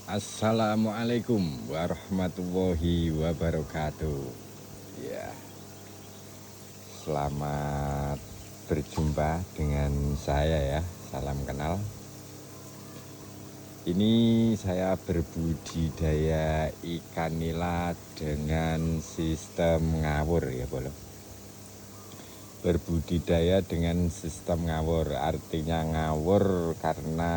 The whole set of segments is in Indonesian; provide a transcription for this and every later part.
Assalamualaikum warahmatullahi wabarakatuh. Ya, selamat berjumpa dengan saya ya. Salam kenal. Ini saya berbudidaya ikan nila dengan sistem ngawur ya, Bolo. Berbudidaya dengan sistem ngawur, artinya ngawur karena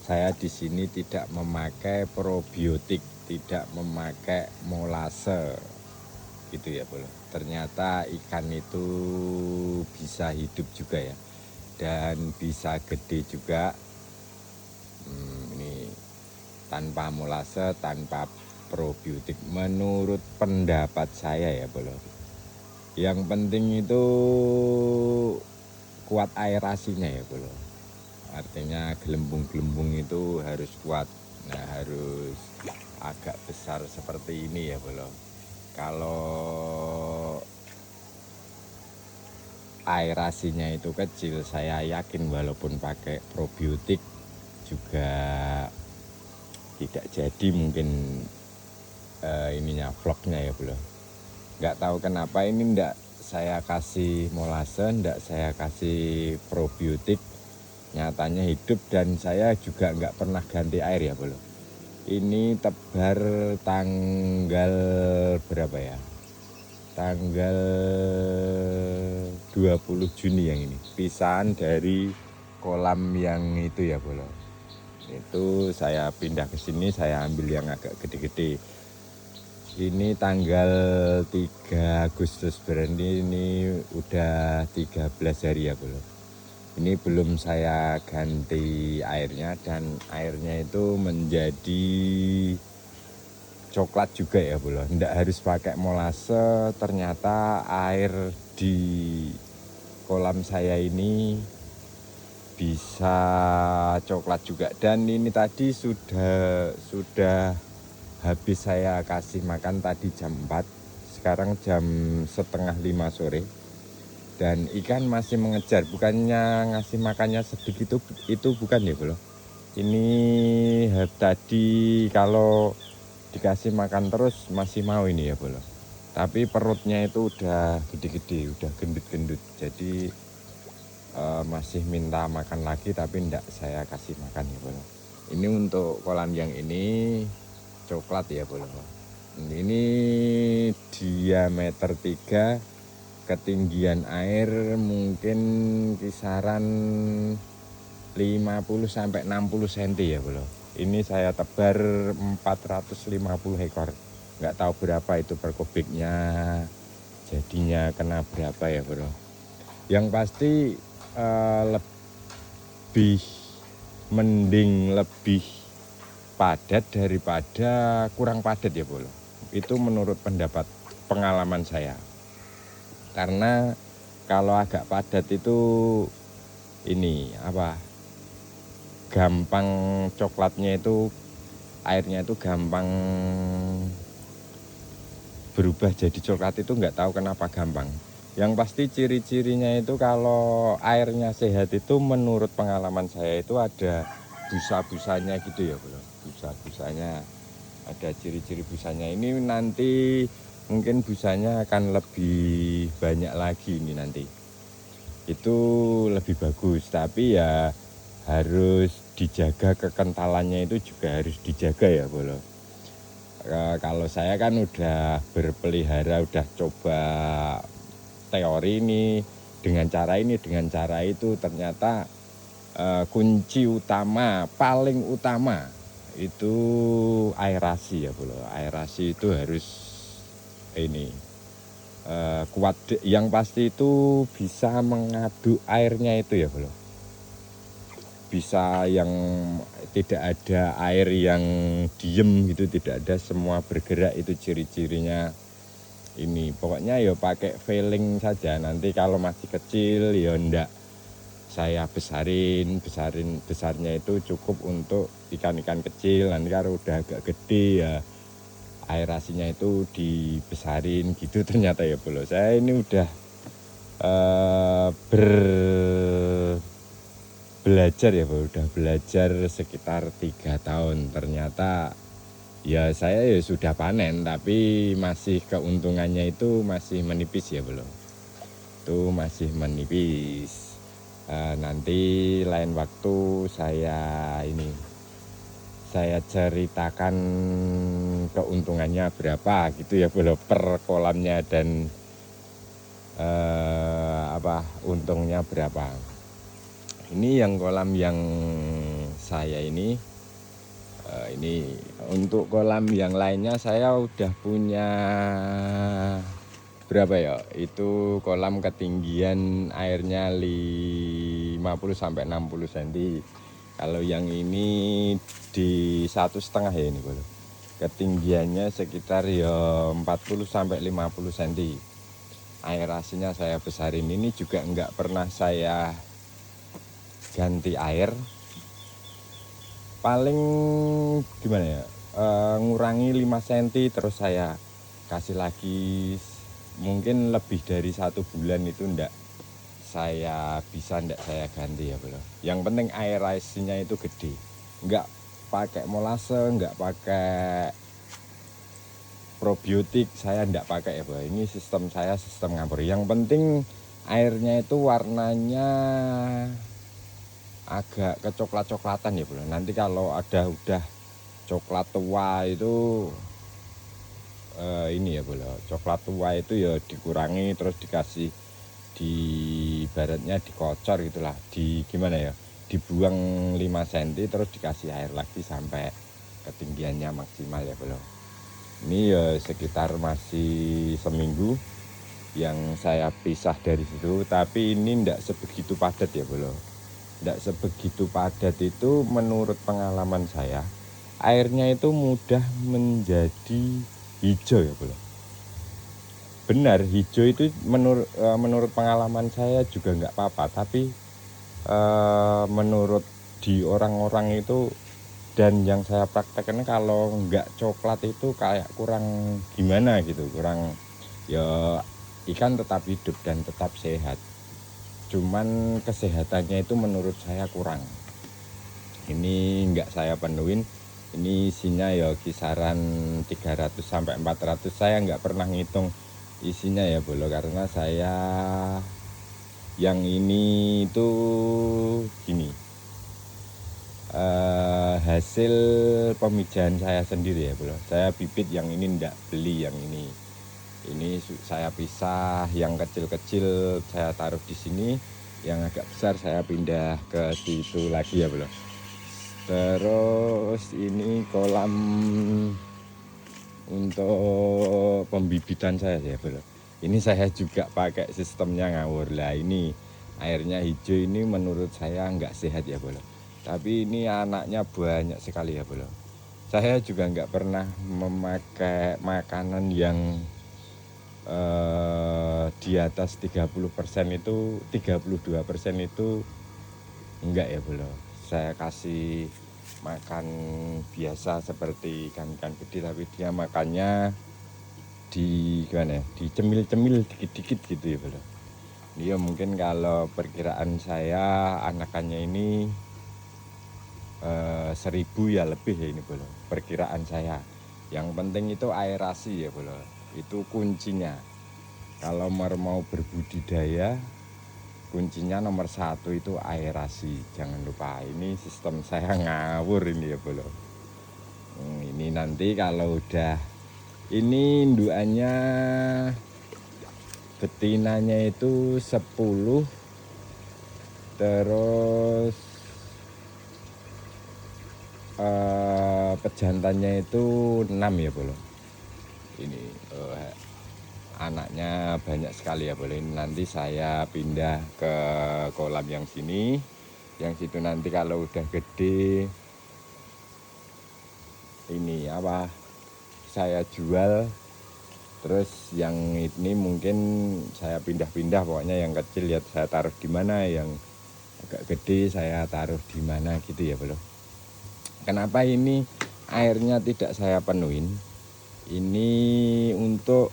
saya di sini tidak memakai probiotik, tidak memakai molase, gitu ya, Bolo. Ternyata ikan itu bisa hidup juga ya, dan bisa gede juga. Ini tanpa molase, tanpa probiotik, menurut pendapat saya ya, Bolo. Yang penting itu kuat aerasinya ya, Bolo. Artinya gelembung-gelembung itu harus kuat. Nah, harus agak besar seperti ini ya, Bolo. Kalau aerasinya itu kecil, saya yakin walaupun pakai probiotik juga tidak jadi mungkin ininya vlognya ya, Bro. Nggak tahu kenapa ini ndak saya kasih molase, ndak saya kasih probiotik, nyatanya hidup. Dan saya juga nggak pernah ganti air ya, Bro. Ini tebar tanggal berapa ya? Tanggal 20 Juni yang ini. Pisahan dari kolam yang itu ya, Bro. Itu saya pindah ke sini, saya ambil yang agak gede-gede. Ini tanggal 3 Agustus, berarti ini udah 13 hari ya, Bro. Ini belum saya ganti airnya, dan airnya itu menjadi coklat juga ya, Bro. Nggak harus pakai molase, ternyata air di kolam saya ini bisa coklat juga. Dan ini tadi sudah habis saya kasih makan tadi jam 4, sekarang jam setengah 5 sore. Dan ikan masih mengejar, bukannya ngasih makannya sedikit itu bukan ya, Bro. Ini tadi kalau dikasih makan terus masih mau ini ya, Bro. Tapi perutnya itu udah gede-gede, udah gendut-gendut. Jadi masih minta makan lagi, tapi enggak saya kasih makan ya, Bro. Ini untuk kolam yang ini coklat ya, Bro. Ini diameter 3, ketinggian air mungkin kisaran 50 sampai 60 cm ya, Bro. Ini saya tebar 450 ekor. Nggak tahu berapa itu per kubiknya, jadinya kena berapa ya, Bro. Yang pasti lebih mending lebih padat daripada kurang padat ya, Bro. Itu menurut pendapat pengalaman saya. Karena kalau agak padat itu ini gampang coklatnya itu, airnya itu gampang berubah jadi coklat, itu nggak tahu kenapa gampang. Yang pasti ciri-cirinya itu kalau airnya sehat itu menurut pengalaman saya itu ada busa-busanya gitu ya, Bro. Busa-busanya, ada ciri-ciri busanya. Ini nanti mungkin busanya akan lebih banyak lagi ini nanti. Itu lebih bagus, tapi ya harus dijaga, kekentalannya itu juga harus dijaga ya, Bro. Kalau saya kan udah berpelihara, udah coba teori ini dengan cara ini, dengan cara itu, ternyata kunci utama, paling utama itu aerasi ya, Bro. Aerasi itu harus ini kuat. Yang pasti itu bisa mengaduk airnya itu ya, Bro. Bisa yang tidak ada air yang diem gitu, tidak ada, semua bergerak, itu ciri-cirinya. Ini pokoknya ya pakai failing saja. Nanti kalau masih kecil ya ndak saya besarnya itu cukup untuk ikan-ikan kecil. Nanti kalau udah agak gede ya aerasinya itu dibesarin gitu. Ternyata ya, Bro, saya ini udah belajar ya bro, udah belajar sekitar 3 tahun. Ternyata ya saya ya sudah panen, tapi masih keuntungannya itu masih menipis ya bro, itu masih menipis. Nanti lain waktu saya ceritakan keuntungannya berapa gitu ya bro, per kolamnya, dan untungnya berapa. Ini yang kolam yang saya ini untuk kolam yang lainnya saya udah punya berapa ya, itu kolam ketinggian airnya 50 sampai 60 cm. Kalau yang ini di 1,5 ya ini bro, ketinggiannya sekitar ya 40 sampai 50 cm. Aerasinya saya besarin, ini juga enggak pernah saya ganti air, paling gimana ya, ngurangi 5 cm terus saya kasih lagi. Mungkin lebih dari 1 bulan itu enggak saya ganti ya bro. Yang penting aerasinya itu gede, enggak pakai molase, enggak pakai probiotik, saya enggak pakai ya bro. Ini sistem saya sistem ngapur. Yang penting airnya itu warnanya agak kecoklat-coklatan ya bro. Nanti kalau udah coklat tua itu ini ya bro, coklat tua itu ya dikurangi, terus dikasih di baratnya dikocor gitulah, gimana ya, dibuang 5 cm terus dikasih air lagi sampai ketinggiannya maksimal ya bro. Ini ya sekitar masih seminggu yang saya pisah dari situ, tapi ini enggak sebegitu padat ya bro. Tidak sebegitu padat itu menurut pengalaman saya, airnya itu mudah menjadi hijau ya bro. Benar, hijau itu menurut pengalaman saya juga nggak apa-apa, tapi menurut di orang-orang itu dan yang saya praktekkan, kalau nggak coklat itu kayak kurang gimana gitu, kurang ya, ikan tetap hidup dan tetap sehat, cuman kesehatannya itu menurut saya kurang. Ini enggak saya penuhin, ini isinya ya kisaran 300 sampai 400. Saya enggak pernah ngitung isinya ya bolo, karena saya yang ini itu gini, hasil pemijahan saya sendiri ya bolo. Saya bibit yang ini enggak beli yang ini saya pisah, yang kecil-kecil saya taruh di sini, yang agak besar saya pindah ke situ lagi ya bro. Terus ini kolam untuk pembibitan saya ya bro. Ini saya juga pakai sistemnya ngawur lah. Ini airnya hijau, ini menurut saya nggak sehat ya bro. Tapi ini anaknya banyak sekali ya bro. Saya juga nggak pernah memakai makanan yang di atas 30% itu, 32% itu enggak ya bro. Saya kasih makan biasa seperti ikan-ikan gede, tapi dia makannya dicemil-cemil dikit-dikit gitu ya bro. Dia mungkin kalau perkiraan saya anakannya ini 1000 ya lebih ya ini bro, perkiraan saya. Yang penting itu aerasi ya bro, itu kuncinya. Kalau mau berbudidaya, kuncinya nomor 1 itu aerasi, jangan lupa. Ini sistem saya ngawur ini ya bro. Ini nanti kalau udah, ini indukannya betinanya itu 10, terus pejantannya itu 6 ya bro. Ini anaknya banyak sekali ya boleh. Nanti saya pindah ke kolam yang sini, yang situ nanti kalau udah gede ini saya jual. Terus yang ini mungkin saya pindah-pindah, pokoknya yang kecil ya saya taruh di mana, yang agak gede saya taruh di mana gitu ya bro. Kenapa ini airnya tidak saya penuhin? Ini untuk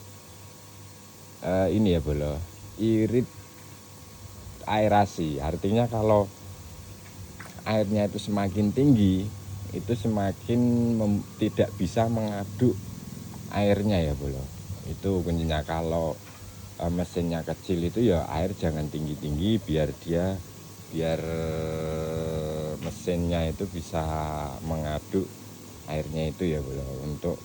ini ya bro, irit aerasi. Artinya kalau airnya itu semakin tinggi, itu semakin tidak bisa mengaduk airnya ya bro. Itu kuncinya. Kalau mesinnya kecil itu ya air jangan tinggi-tinggi, biar mesinnya itu bisa mengaduk airnya itu ya bro. Untuk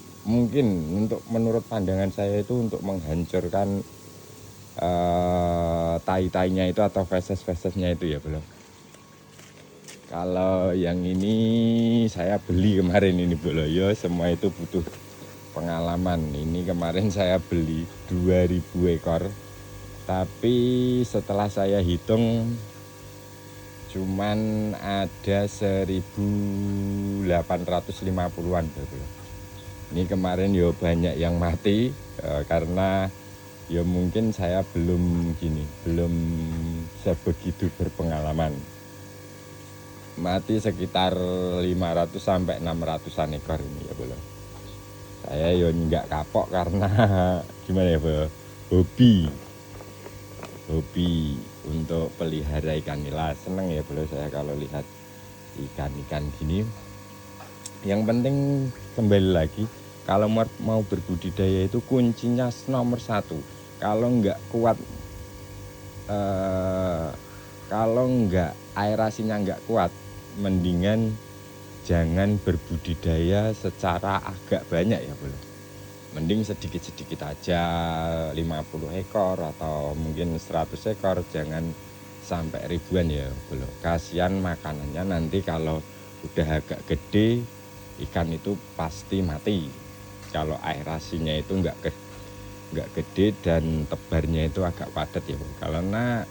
menurut pandangan saya itu untuk menghancurkan tai-tainya itu atau feses-fesesnya itu ya bro. Kalau yang ini saya beli kemarin ini bro ya, semua itu butuh pengalaman. Ini kemarin saya beli 2000 ekor, tapi setelah saya hitung cuman ada 1850-an bro. Ini kemarin ya banyak yang mati karena ya mungkin saya belum sebegitu berpengalaman. Mati sekitar 500 sampai 600-an ekor ini ya bro. Saya ya nggak kapok karena gimana ya bro, hobi untuk pelihara ikan nila. Seneng ya bro saya kalau lihat ikan-ikan gini. Yang penting kembali lagi, kalau mau berbudidaya itu kuncinya nomor satu, kalau nggak kuat, kalau nggak aerasinya nggak kuat, mendingan jangan berbudidaya secara agak banyak ya bro. Mending sedikit-sedikit aja, 50 ekor atau mungkin 100 ekor, jangan sampai ribuan ya bro. Kasihan makanannya nanti kalau udah agak gede, ikan itu pasti mati kalau aerasinya itu nggak gede dan tebarnya itu agak padat ya bro. Karena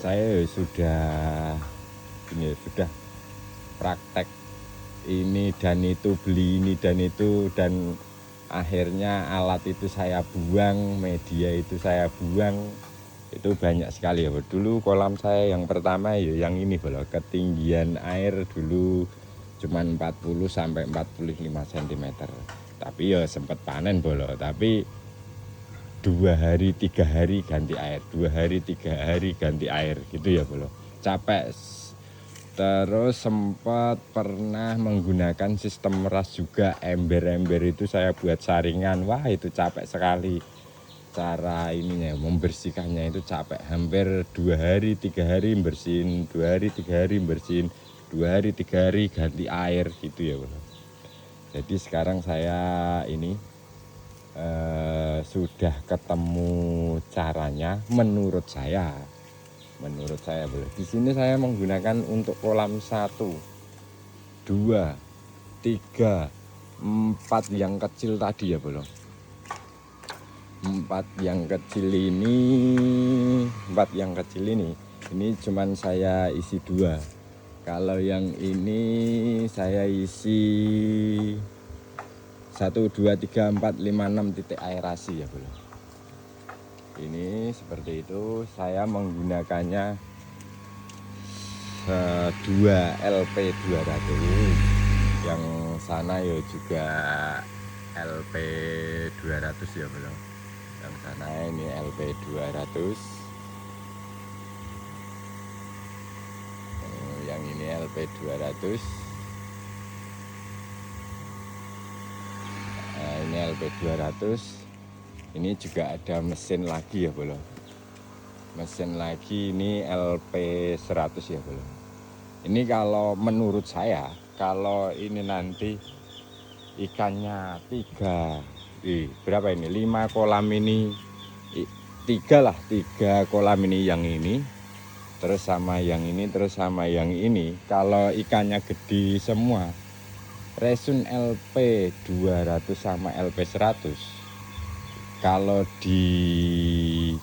saya sudah praktek ini dan itu, beli ini dan itu, dan akhirnya alat itu saya buang, media itu saya buang, itu banyak sekali ya bro. Dulu kolam saya yang pertama ya yang ini bro, ketinggian air dulu cuman 40 sampai 45 cm, tapi ya sempat panen bro. Tapi 2 hari 3 hari ganti air, 2 hari 3 hari ganti air gitu ya bro, capek. Terus sempat pernah menggunakan sistem meras juga, ember-ember itu saya buat saringan. Wah itu capek sekali, cara ininya membersihkannya itu capek. Hampir 2 hari 3 hari bersihin, 2 hari 3 hari bersihin, 2 hari 3 hari ganti air gitu ya bro. Jadi sekarang saya ini sudah ketemu caranya menurut saya bro. Di sini saya menggunakan untuk kolam 1, 2, 3, 4 yang kecil tadi ya bro. 4 yang kecil ini cuman saya isi 2. Kalau yang ini saya isi 1, 2, 3, 4, 5, 6 titik aerasi ya bro. Ini seperti itu. Saya menggunakannya 2 LP 200, yang sana ya juga LP 200 ya bro. Yang sana ini LP 200, yang ini LP 200. Nah, ini LP 200. Ini juga ada mesin lagi ya bro. Mesin lagi ini LP 100 ya bro. Ini kalau menurut saya, kalau ini nanti ikannya 5 kolam ini, 3 kolam ini, yang ini terus sama yang ini terus sama yang ini. Kalau ikannya gede semua, resun LP 200 sama LP 100, kalau di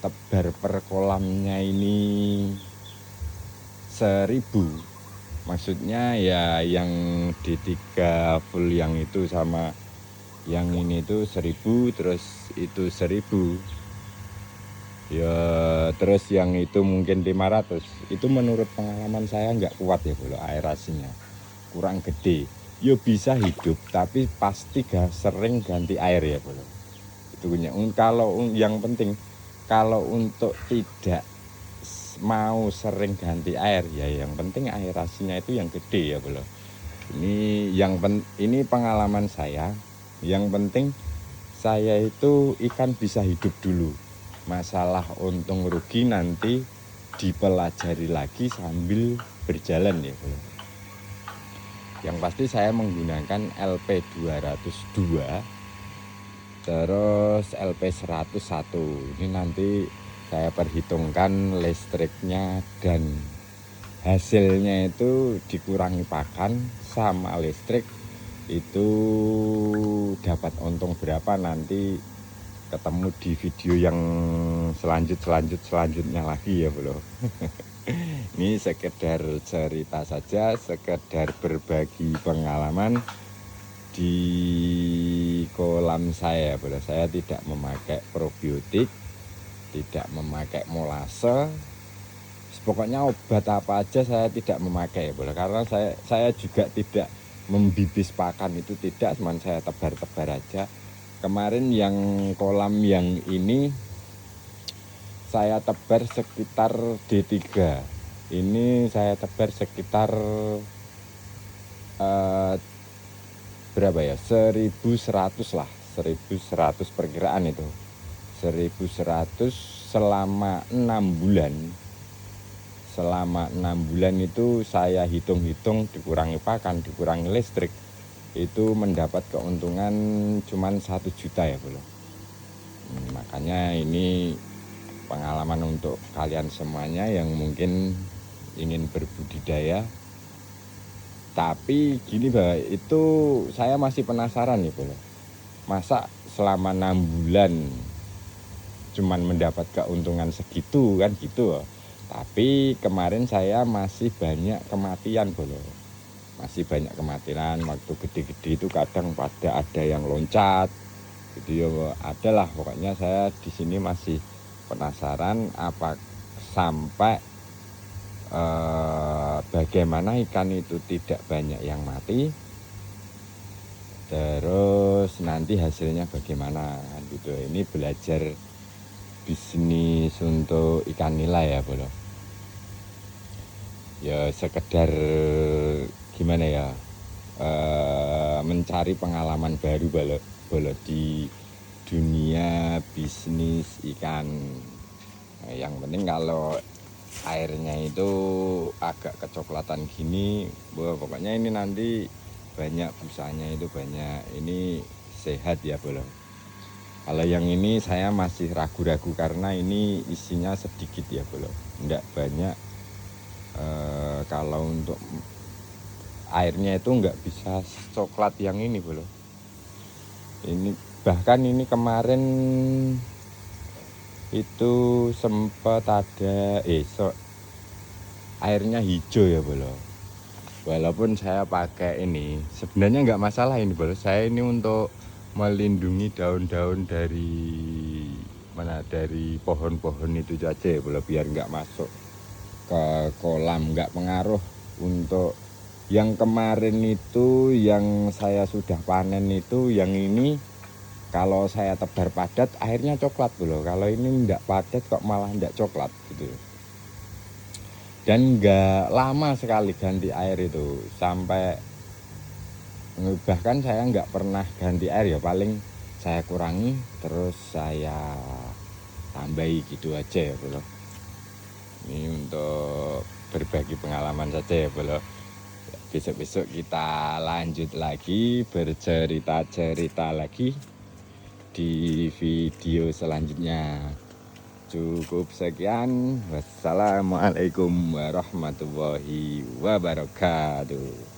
tebar per kolamnya ini 1000, maksudnya ya yang D3 full yang itu sama yang ini itu 1000, terus itu 1000 ya, terus yang itu mungkin 500. Itu menurut pengalaman saya nggak kuat ya bro, aerasinya kurang gede. Yo bisa hidup tapi pasti sering ganti air ya bro. Itu punya. Kalau yang penting, kalau untuk tidak mau sering ganti air ya, yang penting aerasinya itu yang gede ya bro. Ini pengalaman saya. Yang penting saya itu ikan bisa hidup dulu. Masalah untung rugi nanti dipelajari lagi sambil berjalan ya bro. Yang pasti saya menggunakan LP 202 terus LP 101. Ini nanti saya perhitungkan listriknya dan hasilnya itu dikurangi pakan sama listrik itu dapat untung berapa, nanti ketemu di video yang selanjutnya lagi ya bro. Ini sekedar cerita saja, sekedar berbagi pengalaman di kolam saya bro. Saya tidak memakai probiotik, tidak memakai molase, pokoknya obat apa aja saya tidak memakai bro. Karena saya juga tidak membibis pakan, itu tidak, cuman saya tebar-tebar aja. Kemarin yang kolam yang ini saya tebar sekitar D3, ini saya tebar sekitar berapa ya, 1100 lah, 1100 perkiraan itu, 1100 selama 6 bulan. Selama 6 bulan itu saya hitung-hitung, dikurangi pakan, dikurangi listrik, itu mendapat keuntungan cuman 1 juta ya bro. Makanya ini pengalaman untuk kalian semuanya yang mungkin ingin berbudidaya. Tapi gini bah, itu saya masih penasaran nih bro. Masa selama 6 bulan cuman mendapat keuntungan segitu kan gitu. Tapi kemarin saya masih banyak kematian bro. Masih banyak kematian, waktu gede-gede itu kadang pada ada yang loncat gitu ya. Adalah pokoknya saya di sini masih penasaran apa sampai bagaimana ikan itu tidak banyak yang mati, terus nanti hasilnya bagaimana gitu. Ini belajar bisnis untuk ikan nila ya bro. Ya sekedar gimana ya, mencari pengalaman baru balo di dunia bisnis ikan. Yang penting kalau airnya itu agak kecoklatan gini, pokoknya ini nanti banyak busanya, itu banyak, ini sehat ya bro. Kalau yang ini saya masih ragu-ragu karena ini isinya sedikit ya bro, enggak banyak. Kalau untuk airnya itu enggak bisa coklat yang ini bro. Ini bahkan ini kemarin itu sempat ada airnya hijau ya bro. Walaupun saya pakai ini sebenarnya nggak masalah ini bro. Saya ini untuk melindungi daun-daun dari pohon-pohon itu saja ya bro, biar nggak masuk ke kolam, nggak pengaruh. Untuk yang kemarin itu yang saya sudah panen itu, yang ini kalau saya tebar padat airnya coklat bro. Kalau ini enggak padat kok malah enggak coklat gitu. Dan enggak lama sekali ganti air itu, sampai bahkan saya enggak pernah ganti air ya, paling saya kurangi terus saya tambahi gitu aja ya bro. Ini untuk berbagi pengalaman saja ya bro. Besok-besok kita lanjut lagi, bercerita-cerita lagi di video selanjutnya. Cukup sekian. Wassalamualaikum warahmatullahi wabarakatuh.